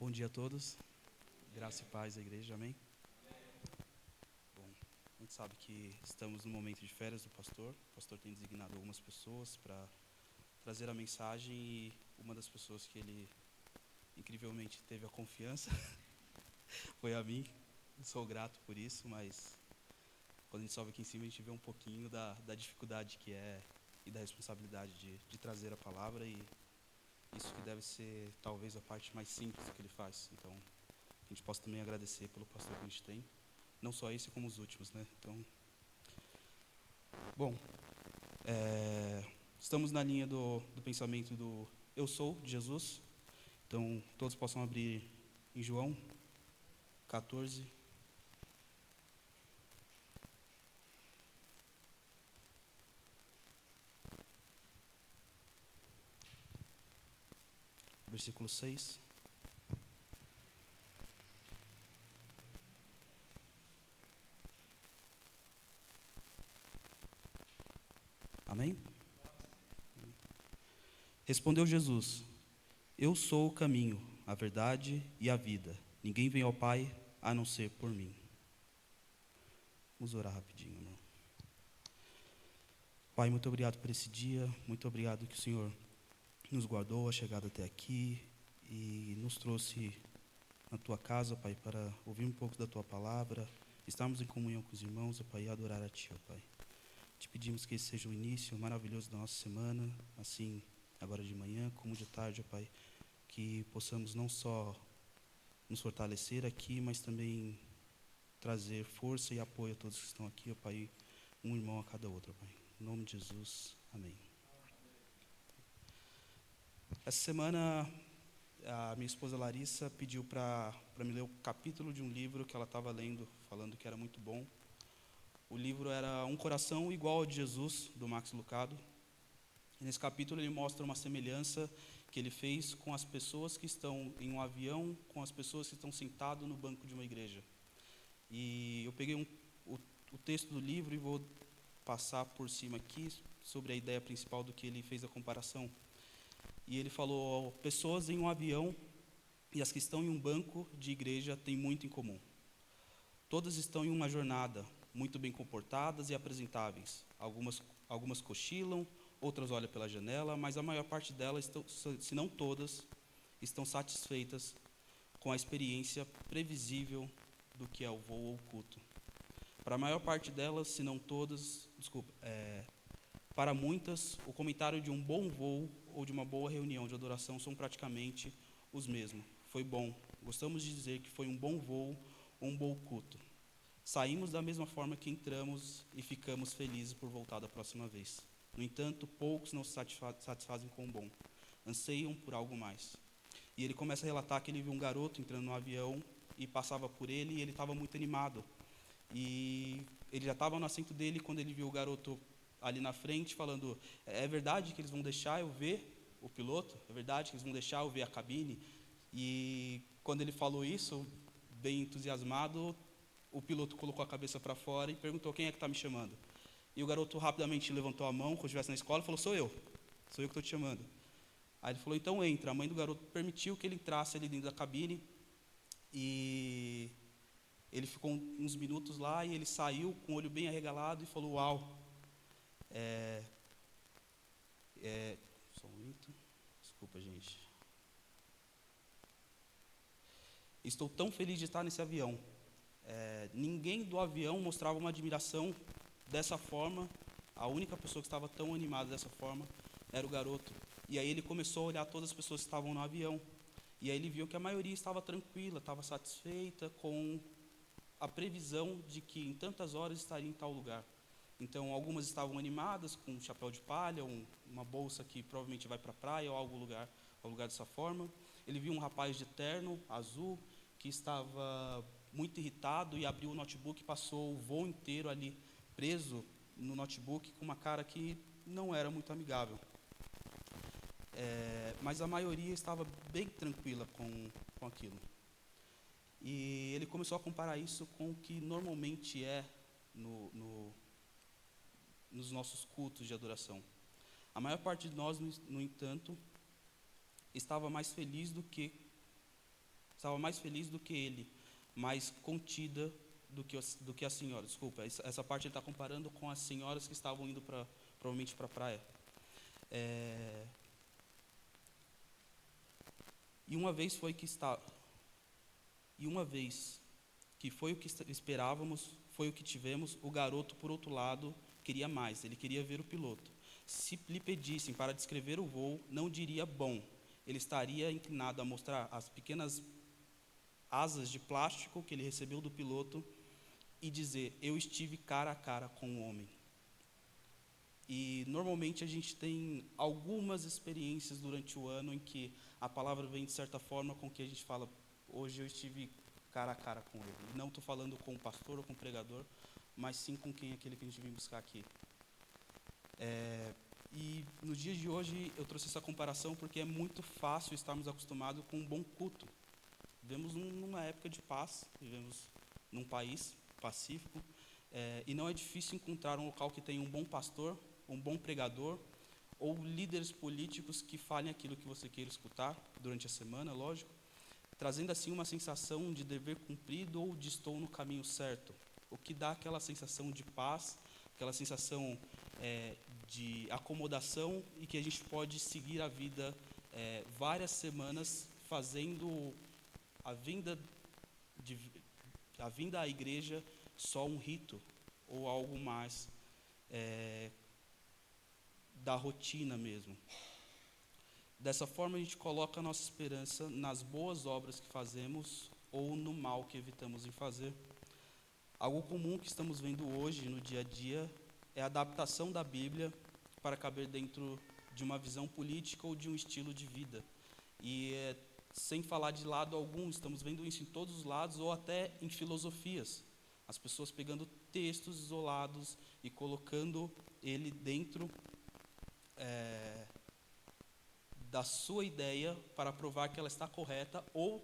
Bom dia a todos, graça e paz à igreja, amém? Bom, a gente sabe que estamos no momento de férias do pastor. O pastor tem designado algumas pessoas para trazer a mensagem e uma das pessoas que ele incrivelmente teve a confiança foi a mim. Eu sou grato por isso, mas quando a gente sobe aqui em cima a gente vê um pouquinho da dificuldade que é e da responsabilidade de trazer a palavra, e isso que deve ser talvez a parte mais simples que ele faz. Então, a gente possa também agradecer pelo pastor que a gente tem, não só esse como os últimos, né? Então, bom, estamos na linha do pensamento do eu sou de Jesus. Então, todos possam abrir em João 14, versículo 6. Amém? Respondeu Jesus: Eu sou o caminho, a verdade e a vida. Ninguém vem ao Pai a não ser por mim. Vamos orar rapidinho, irmão. Pai, muito obrigado por esse dia. Muito obrigado que o Senhor nos guardou a chegada até aqui e nos trouxe na tua casa, Pai, para ouvir um pouco da tua palavra, estarmos em comunhão com os irmãos, ó Pai, e adorar a ti, ó Pai. Te pedimos que esse seja o início maravilhoso da nossa semana, assim, agora de manhã, como de tarde, ó Pai, que possamos não só nos fortalecer aqui, mas também trazer força e apoio a todos que estão aqui, ó Pai, um irmão a cada outro, ó Pai. Em nome de Jesus, amém. Essa semana, a minha esposa Larissa pediu para me ler o capítulo de um livro que ela estava lendo, falando que era muito bom. O livro era Um Coração Igual ao de Jesus, do Max Lucado. E nesse capítulo ele mostra uma semelhança que ele fez com as pessoas que estão em um avião, com as pessoas que estão sentadas no banco de uma igreja. E eu peguei o texto do livro e vou passar por cima aqui sobre a ideia principal do que ele fez a comparação. E ele falou: pessoas em um avião e as que estão em um banco de igreja têm muito em comum. Todas estão em uma jornada, muito bem comportadas e apresentáveis. Algumas cochilam, outras olham pela janela, mas a maior parte delas, se não todas, estão satisfeitas com a experiência previsível do que é o voo oculto. Para a maior parte delas, se não todas, para muitas, o comentário de um bom voo ou de uma boa reunião de adoração são praticamente os mesmos. Foi bom. Gostamos de dizer que foi um bom voo ou um bom culto. Saímos da mesma forma que entramos e ficamos felizes por voltar da próxima vez. No entanto, poucos não se satisfazem com o bom. Anseiam por algo mais. E ele começa a relatar que ele viu um garoto entrando no avião e passava por ele e ele estava muito animado. E ele já estava no assento dele quando ele viu o garoto ali na frente falando: é verdade que eles vão deixar eu ver o piloto? É verdade que eles vão deixar eu ver a cabine? E quando ele falou isso, bem entusiasmado, o piloto colocou a cabeça para fora e perguntou: quem é que está me chamando? E o garoto rapidamente levantou a mão, como se estivesse na escola, e falou: sou eu que estou te chamando. Aí ele falou: então entra. A mãe do garoto permitiu que ele entrasse ali dentro da cabine, e ele ficou uns minutos lá e ele saiu com o olho bem arregalado e falou: uau, só um minuto, desculpa gente, estou tão feliz de estar nesse avião. Ninguém do avião mostrava uma admiração dessa forma. A única pessoa que estava tão animada dessa forma era o garoto. E aí ele começou a olhar todas as pessoas que estavam no avião, e aí ele viu que a maioria estava tranquila, estava satisfeita com a previsão de que em tantas horas estaria em tal lugar. Então, algumas estavam animadas com um chapéu de palha, uma bolsa que provavelmente vai para a praia ou algum lugar dessa forma. Ele viu um rapaz de terno azul que estava muito irritado e abriu o notebook e passou o voo inteiro ali preso no notebook com uma cara que não era muito amigável. Mas a maioria estava bem tranquila com aquilo. E ele começou a comparar isso com o que normalmente é nos nossos cultos de adoração. A maior parte de nós, no entanto, estava mais feliz do que estava mais feliz do que ele, mais contida do que a senhora. Desculpa, essa parte ele está comparando com as senhoras que estavam indo provavelmente para a praia. E uma vez que foi o que esperávamos, foi o que tivemos, o garoto, por outro lado, queria mais, ele queria ver o piloto. Se lhe pedissem para descrever o voo, não diria bom. Ele estaria inclinado a mostrar as pequenas asas de plástico que ele recebeu do piloto e dizer: eu estive cara a cara com o homem. E normalmente a gente tem algumas experiências durante o ano em que a palavra vem de certa forma com que a gente fala: hoje eu estive cara a cara com ele. E não estou falando com o pastor ou com o pregador, mas sim com quem é aquele que a gente vem buscar aqui. E no dia de hoje eu trouxe essa comparação porque é muito fácil estarmos acostumados com um bom culto. Vivemos numa época de paz, vivemos num país pacífico, e não é difícil encontrar um local que tenha um bom pastor, um bom pregador, ou líderes políticos que falem aquilo que você queira escutar durante a semana, lógico, trazendo assim uma sensação de dever cumprido ou de estou no caminho certo, o que dá aquela sensação de paz, aquela sensação de acomodação e que a gente pode seguir a vida várias semanas fazendo a vinda à igreja só um rito ou algo mais da rotina mesmo. Dessa forma a gente coloca a nossa esperança nas boas obras que fazemos ou no mal que evitamos em fazer. Algo comum que estamos vendo hoje no dia a dia é a adaptação da Bíblia para caber dentro de uma visão política ou de um estilo de vida. E sem falar de lado algum, estamos vendo isso em todos os lados ou até em filosofias. As pessoas pegando textos isolados e colocando ele dentro da sua ideia para provar que ela está correta, ou,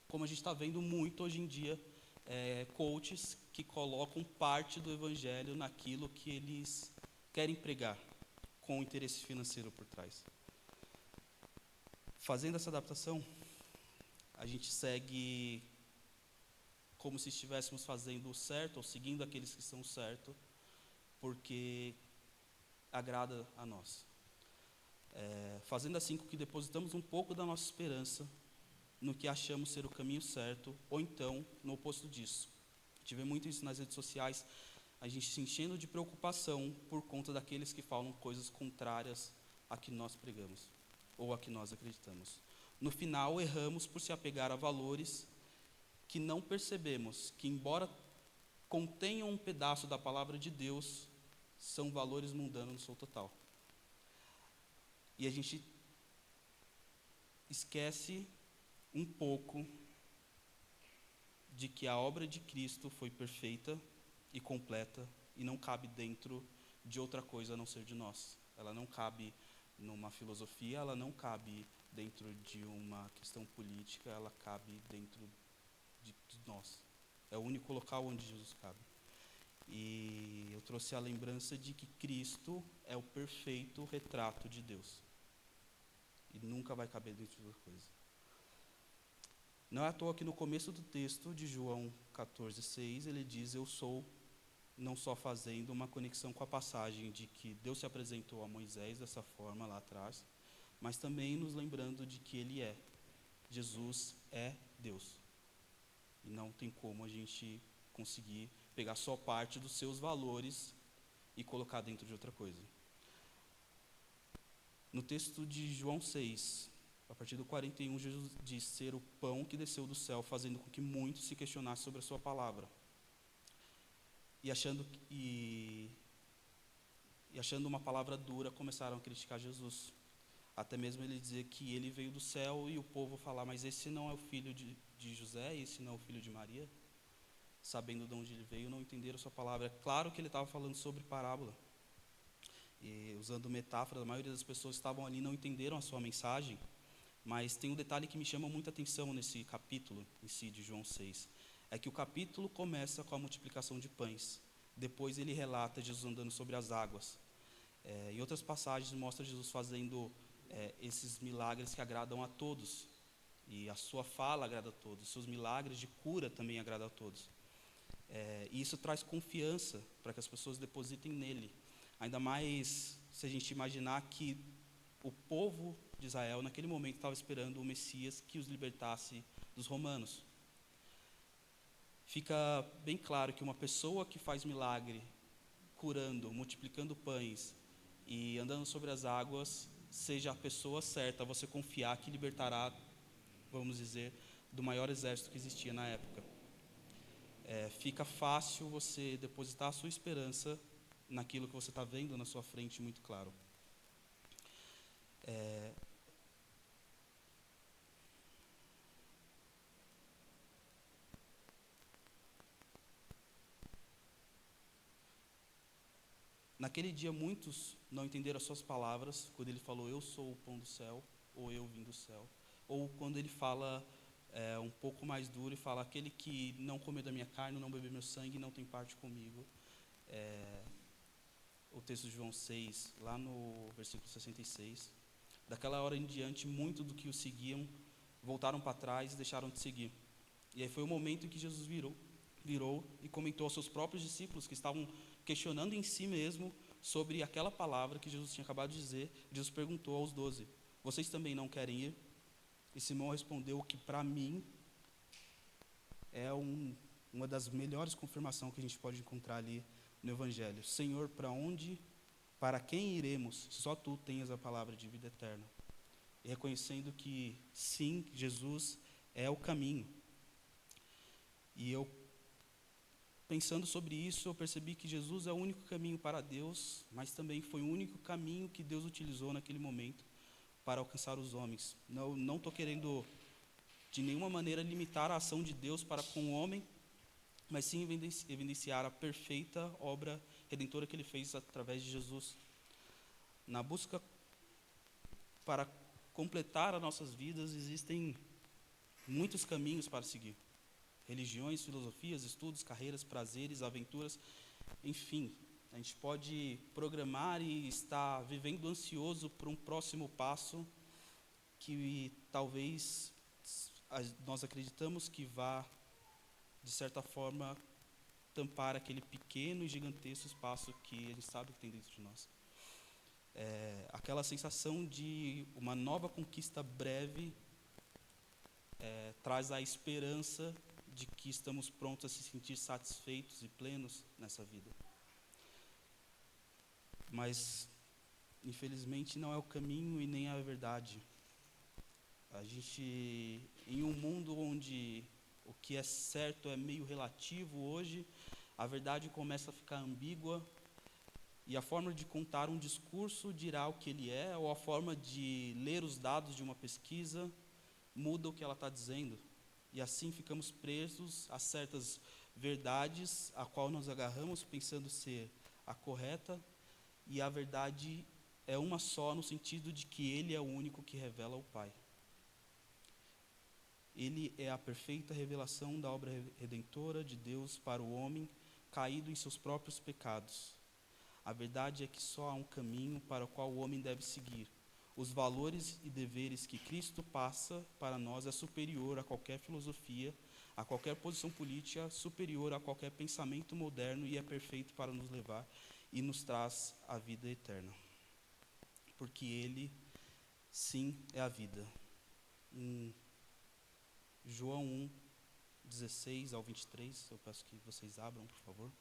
como a gente está vendo muito hoje em dia, coaches que colocam parte do evangelho naquilo que eles querem pregar, com interesse financeiro por trás. Fazendo essa adaptação, a gente segue como se estivéssemos fazendo o certo, ou seguindo aqueles que são certo, porque agrada a nós. Fazendo assim com que depositamos um pouco da nossa esperança no que achamos ser o caminho certo, ou então no oposto disso. A gente vê muito isso nas redes sociais, a gente se enchendo de preocupação por conta daqueles que falam coisas contrárias a que nós pregamos, ou a que nós acreditamos. No final, erramos por se apegar a valores que não percebemos, que embora contenham um pedaço da palavra de Deus, são valores mundanos no seu total. E a gente esquece um pouco de que a obra de Cristo foi perfeita e completa e não cabe dentro de outra coisa a não ser de nós. Ela não cabe numa filosofia, ela não cabe dentro de uma questão política, ela cabe dentro de nós. É o único local onde Jesus cabe. E eu trouxe a lembrança de que Cristo é o perfeito retrato de Deus. E nunca vai caber dentro de outra coisa. Não é à toa que no começo do texto de João 14,6, ele diz: eu sou, não só fazendo uma conexão com a passagem de que Deus se apresentou a Moisés dessa forma lá atrás, mas também nos lembrando de que ele é. Jesus é Deus. E não tem como a gente conseguir pegar só parte dos seus valores e colocar dentro de outra coisa. No texto de João 6, a partir do 41, Jesus diz ser o pão que desceu do céu, fazendo com que muitos se questionassem sobre a sua palavra. E achando uma palavra dura, começaram a criticar Jesus. Até mesmo ele dizer que ele veio do céu e o povo falar: mas esse não é o filho de José, esse não é o filho de Maria? Sabendo de onde ele veio, não entenderam a sua palavra. É claro que ele estava falando sobre parábola. E usando metáfora, a maioria das pessoas que estavam ali não entenderam a sua mensagem. Mas tem um detalhe que me chama muita atenção nesse capítulo em si de João 6. É que o capítulo começa com a multiplicação de pães. Depois ele relata Jesus andando sobre as águas. Em outras passagens mostra Jesus fazendo esses milagres que agradam a todos. E a sua fala agrada a todos, os seus milagres de cura também agradam a todos. E isso traz confiança para que as pessoas depositem nele. Ainda mais se a gente imaginar que o povo de Israel, naquele momento, estava esperando o Messias que os libertasse dos romanos. Fica bem claro que uma pessoa que faz milagre, curando, multiplicando pães e andando sobre as águas, seja a pessoa certa a você confiar que libertará, vamos dizer, do maior exército que existia na época. Fica fácil você depositar a sua esperança naquilo que você está vendo na sua frente muito claro. Naquele dia, muitos não entenderam as suas palavras, quando ele falou, eu sou o pão do céu, ou eu vim do céu. Ou quando ele fala um pouco mais duro e fala, aquele que não comer da minha carne, não beber meu sangue, não tem parte comigo. O texto de João 6, lá no versículo 66. Daquela hora em diante, muito do que o seguiam voltaram para trás e deixaram de seguir. E aí foi o momento em que Jesus virou e comentou aos seus próprios discípulos que estavam questionando em si mesmo sobre aquela palavra que Jesus tinha acabado de dizer. Jesus perguntou aos 12, vocês também não querem ir? E Simão respondeu que para mim é uma das melhores confirmações que a gente pode encontrar ali no Evangelho. Senhor, para quem iremos? Só tu tens a palavra de vida eterna. E reconhecendo que sim, Jesus é o caminho. E eu, pensando sobre isso, eu percebi que Jesus é o único caminho para Deus, mas também foi o único caminho que Deus utilizou naquele momento para alcançar os homens. Não estou querendo, de nenhuma maneira, limitar a ação de Deus para com o homem, mas sim evidenciar a perfeita obra redentora que Ele fez através de Jesus. Na busca para completar as nossas vidas, existem muitos caminhos para seguir. Religiões, filosofias, estudos, carreiras, prazeres, aventuras, enfim. A gente pode programar e estar vivendo ansioso por um próximo passo que talvez nós acreditamos que vá, de certa forma, tampar aquele pequeno e gigantesco espaço que a gente sabe que tem dentro de nós. Aquela sensação de uma nova conquista breve traz a esperança de que estamos prontos a se sentir satisfeitos e plenos nessa vida. Mas, infelizmente, não é o caminho e nem a verdade. A gente, em um mundo onde o que é certo é meio relativo hoje, a verdade começa a ficar ambígua e a forma de contar um discurso dirá o que ele é, ou a forma de ler os dados de uma pesquisa muda o que ela está dizendo. E assim ficamos presos a certas verdades a qual nos agarramos pensando ser a correta, e a verdade é uma só no sentido de que Ele é o único que revela o Pai. Ele é a perfeita revelação da obra redentora de Deus para o homem caído em seus próprios pecados. A verdade é que só há um caminho para o qual o homem deve seguir. Os valores e deveres que Cristo passa para nós é superior a qualquer filosofia, a qualquer posição política, superior a qualquer pensamento moderno e é perfeito para nos levar e nos traz a vida eterna. Porque Ele, sim, é a vida. Em João 1, 16 ao 23, eu peço que vocês abram, por favor.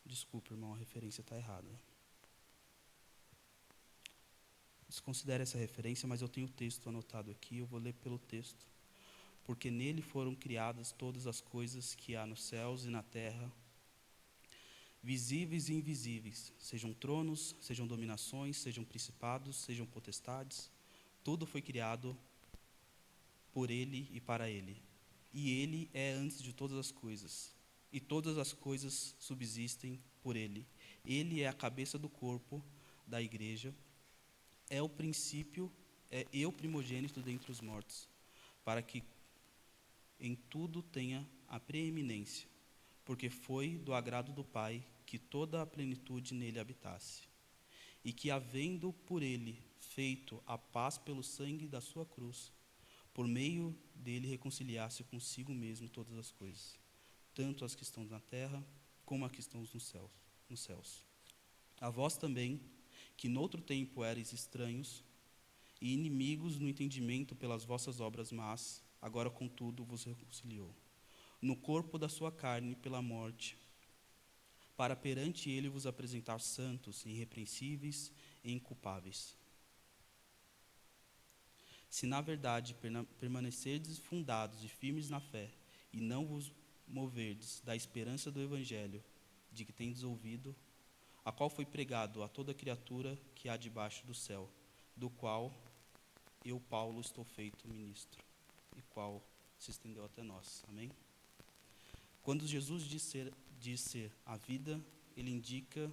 Desculpa, irmão, a referência está errada. Desconsidere essa referência, mas eu tenho o texto anotado aqui, eu vou ler pelo texto. Porque nele foram criadas todas as coisas que há nos céus e na terra, visíveis e invisíveis, sejam tronos, sejam dominações, sejam principados, sejam potestades. Tudo foi criado por ele e para ele. E ele é antes de todas as coisas. E todas as coisas subsistem por ele. Ele é a cabeça do corpo da igreja. É o princípio, é o primogênito dentre os mortos, para que em tudo tenha a preeminência, porque foi do agrado do Pai que toda a plenitude nele habitasse, e que, havendo por ele feito a paz pelo sangue da sua cruz, por meio dele reconciliasse consigo mesmo todas as coisas, tanto as que estão na terra como as que estão nos céus. A vós também, que noutro tempo erais estranhos e inimigos no entendimento pelas vossas obras más, agora contudo vos reconciliou, no corpo da sua carne pela morte, para perante ele vos apresentar santos, irrepreensíveis e inculpáveis. Se na verdade permanecerdes fundados e firmes na fé, e não vos moverdes da esperança do evangelho de que tendes ouvido, a qual foi pregado a toda criatura que há debaixo do céu, do qual eu, Paulo, estou feito ministro, e qual se estendeu até nós. Amém? Quando Jesus diz ser a vida, ele indica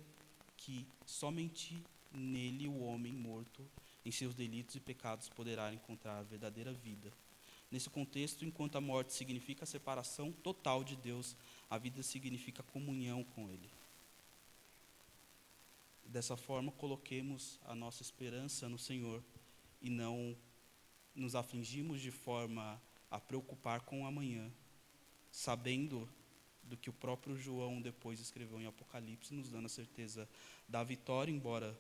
que somente nele o homem morto em seus delitos e pecados poderá encontrar a verdadeira vida. Nesse contexto, enquanto a morte significa a separação total de Deus, a vida significa comunhão com Ele. Dessa forma, coloquemos a nossa esperança no Senhor e não nos afligimos de forma a preocupar com o amanhã, sabendo do que o próprio João depois escreveu em Apocalipse, nos dando a certeza da vitória, embora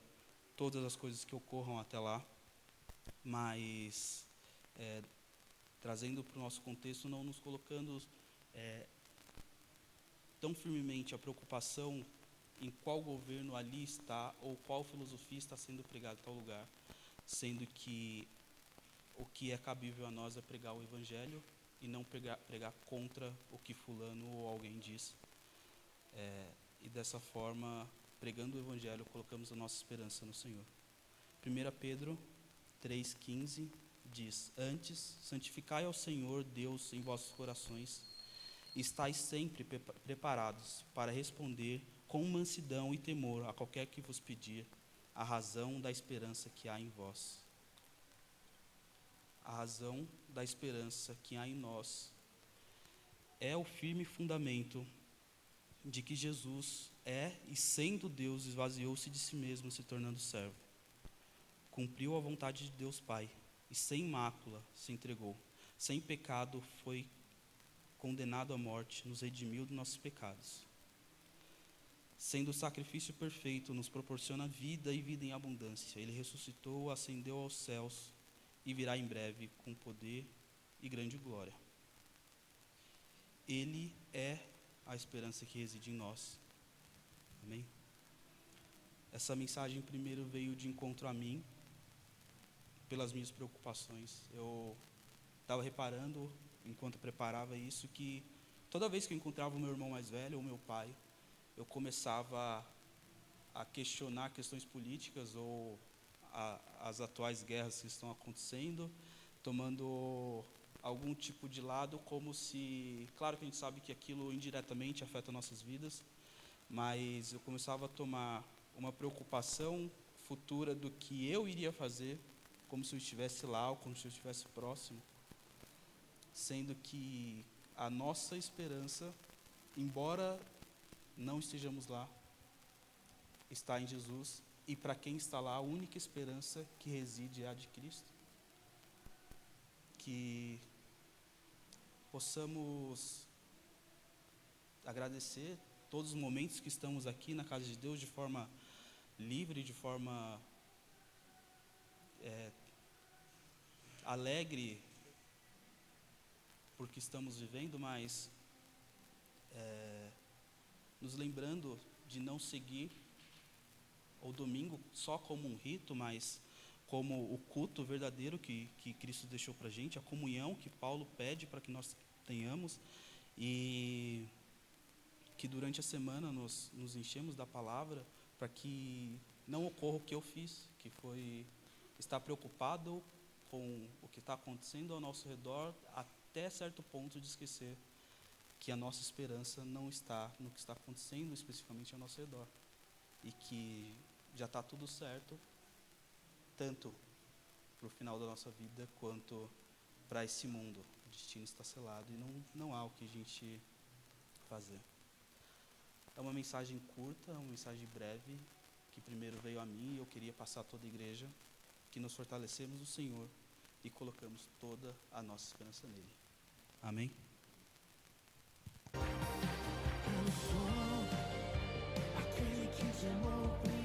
todas as coisas que ocorram até lá, mas trazendo para o nosso contexto, não nos colocando tão firmemente a preocupação em qual governo ali está ou qual filosofia está sendo pregada em tal lugar, sendo que o que é cabível a nós é pregar o Evangelho e não pregar contra o que fulano ou alguém diz. E dessa forma, pregando o Evangelho, colocamos a nossa esperança no Senhor. 1 Pedro 3,15 diz: Antes, santificai ao Senhor Deus em vossos corações, e estais sempre preparados para responder com mansidão e temor a qualquer que vos pedir a razão da esperança que há em vós. A razão da esperança que há em nós é o firme fundamento de que Jesus é, e sendo Deus, esvaziou-se de si mesmo, se tornando servo. Cumpriu a vontade de Deus Pai, e sem mácula se entregou. Sem pecado foi condenado à morte, nos redimiu dos nossos pecados. Sendo o sacrifício perfeito, nos proporciona vida e vida em abundância. Ele ressuscitou, ascendeu aos céus e virá em breve com poder e grande glória. Ele é a esperança que reside em nós. Amém? Essa mensagem primeiro veio de encontro a mim, pelas minhas preocupações. Eu estava reparando, enquanto preparava isso, que toda vez que eu encontrava o meu irmão mais velho ou meu pai, eu começava a questionar questões políticas ou as atuais guerras que estão acontecendo, tomando algum tipo de lado, como se... Claro que a gente sabe que aquilo indiretamente afeta nossas vidas, mas eu começava a tomar uma preocupação futura do que eu iria fazer, como se eu estivesse lá ou como se eu estivesse próximo, sendo que a nossa esperança, embora não estejamos lá, está em Jesus, e para quem está lá, a única esperança que reside é a de Cristo. Que possamos agradecer todos os momentos que estamos aqui na casa de Deus de forma livre, de forma alegre, porque estamos vivendo, mas nos lembrando de não seguir o domingo só como um rito, mas como o culto verdadeiro que Cristo deixou para a gente, a comunhão que Paulo pede para que nós tenhamos, e que durante a semana nos enchemos da palavra para que não ocorra o que eu fiz, que foi estar preocupado com o que está acontecendo ao nosso redor, até certo ponto de esquecer que a nossa esperança não está no que está acontecendo especificamente ao nosso redor. E que já está tudo certo, tanto para o final da nossa vida, quanto para esse mundo. O destino está selado e não há o que a gente fazer. É uma mensagem curta, uma mensagem breve, que primeiro veio a mim e eu queria passar a toda a igreja, que nos fortalecemos no Senhor e colocamos toda a nossa esperança nele. Amém? Eu sou aquele que te amou primeiro.